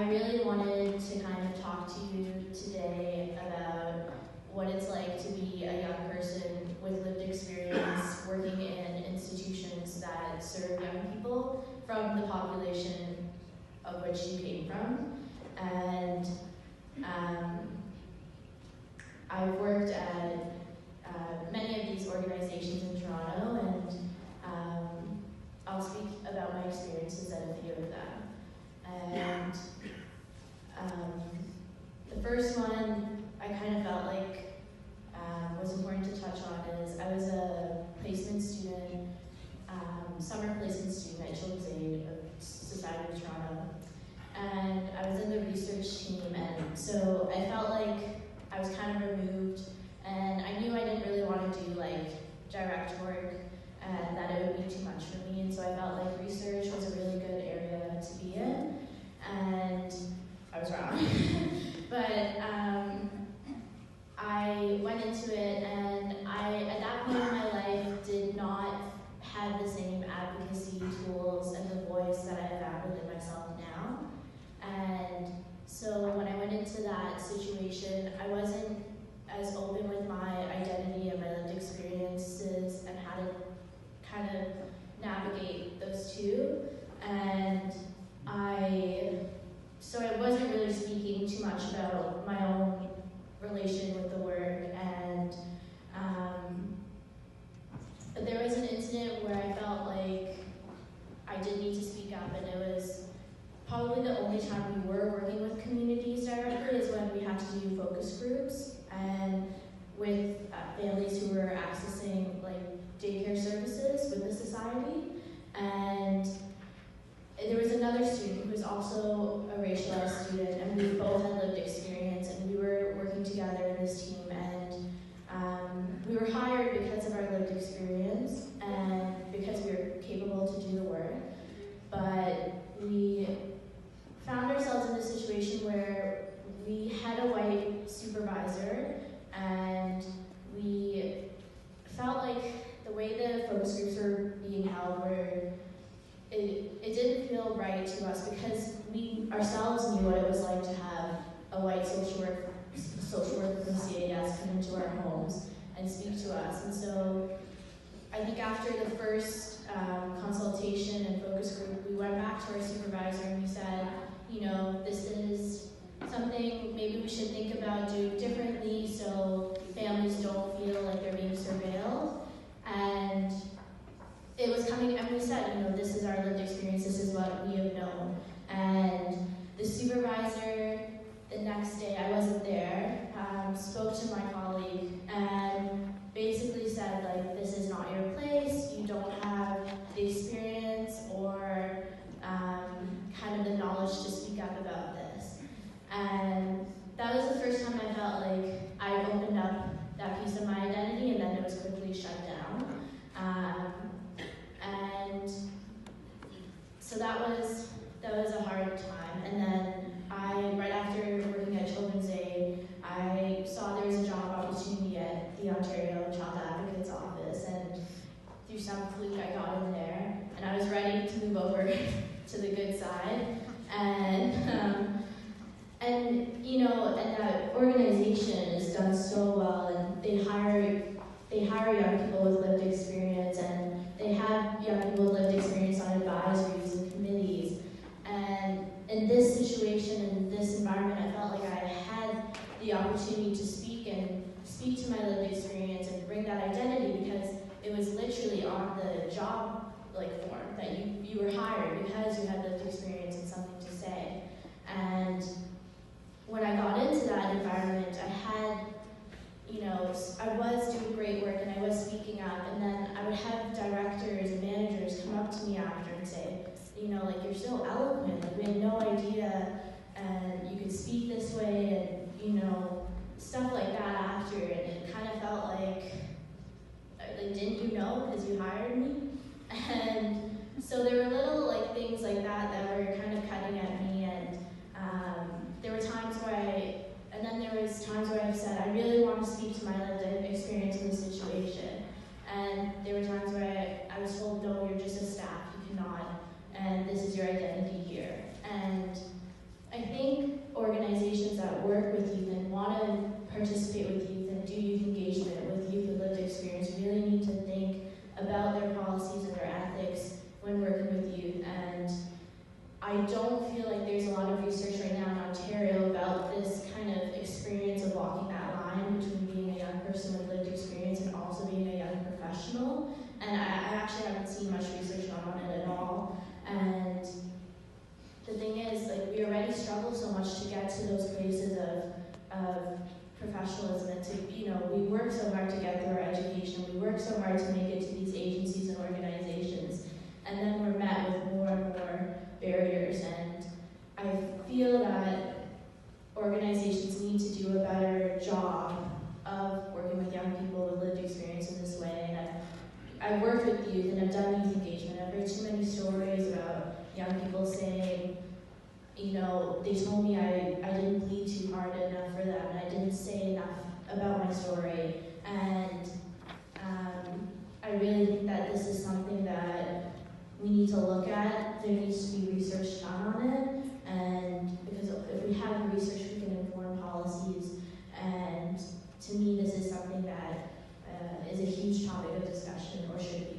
I really wanted to kind of talk to you today about what it's like to be a young person with lived experience working in institutions that serve young people from the population of which you came from. And I've worked at many of these organizations in Toronto, and I'll speak about my experiences at a few of them. And the first one I kind of felt like was important to touch on is I was a placement student, summer placement student at Children's Aid of Society of Toronto. And I was in the research team, and so I felt like I was kind of removed, and I knew I didn't really want to do like direct work and that it would be too much for me, and so I felt like research was a really good area to be in, and I was wrong. But I went into it, and I, at that point in my life, did not have the same advocacy tools and the voice that I have within myself now. And so when I went into that situation, I wasn't as open with my identity and my lived experiences and how to kind of navigate those two. And so I wasn't really speaking too much about my own relation with the work. And but there was an incident where I felt like I did need to speak up, and it was probably the only time we were working with communities directly is when we had to do focus groups and with families who were accessing like daycare services with the society. And there was another student who was also a racialized student, and we both had lived experience, and we were working together in this team, and we were hired because of our lived experience and because we were capable to do the work. But we found ourselves in a situation where we had a white supervisor, and we felt like the way the focus groups were being held it didn't feel right to us, because we ourselves knew what it was like to have a white social worker from CAS come into our homes and speak to us. And so I think after the first consultation and focus group, we went back to our supervisor and we said, you know, this is something maybe we should think about doing differently so families don't feel like they're being surveilled. And it was coming, and we said, you know, this is our lived experience, this is what we have known. And the supervisor, the next day, I wasn't there, spoke to my colleague and basically said, like, this is not your place, you don't have the experience or kind of the knowledge to speak up about this. And that was the first time I felt like I opened up that piece of my identity, and then it was quickly shut down. And so that was a hard time. And then right after working at Children's Aid, I saw there was a job opportunity at the Ontario Child Advocate's office, and through some fluke I got in there, and I was ready to move over to the good side. And you know, and that organization is done so well, and they hire young people with lived experience, and they have young people with lived experience on advisories and committees. And in this situation, in this environment, I felt like I had the opportunity to speak to my lived experience and bring that identity, because it was literally on the job form that you were hired because you had lived experience and something to say. And when I got into that environment, I had, you know, I was doing great work and I was speaking up, and then I would have directors and managers come up to me after and say, you know, like, you're so eloquent, like, we had no idea, and you could speak this way, and, you know, stuff like that after, and it kind of felt like, didn't you know because you hired me? And so there were little, like, things like that were kind of cutting at me, and there were times where I've said, I really want to speak to my lived experience in this situation. And there were times where I was told, no, you're just a staff, you cannot, and this is your identity here. And I think don't feel like there's a lot of research right now in Ontario about this kind of experience of walking that line between being a young person with lived experience and also being a young professional. And I actually haven't seen much research on it at all. And the thing is, like, we already struggle so much to get to those places of professionalism and to, you know, we work so hard to get through our education, we work so hard to make it to these agencies and organizations, and then we're met with more and more barriers. And I feel that organizations need to do a better job of working with young people with lived experience in this way. And I've worked with youth and I've done youth engagement. I've heard too many stories about young people saying, you know, they told me I didn't plead too hard enough for them and I didn't say enough about my story. And I really think that this is something that we need to look at. There needs to be research done on it, and because if we have the research, we can inform policies. And to me, this is something that is a huge topic of discussion, or should be.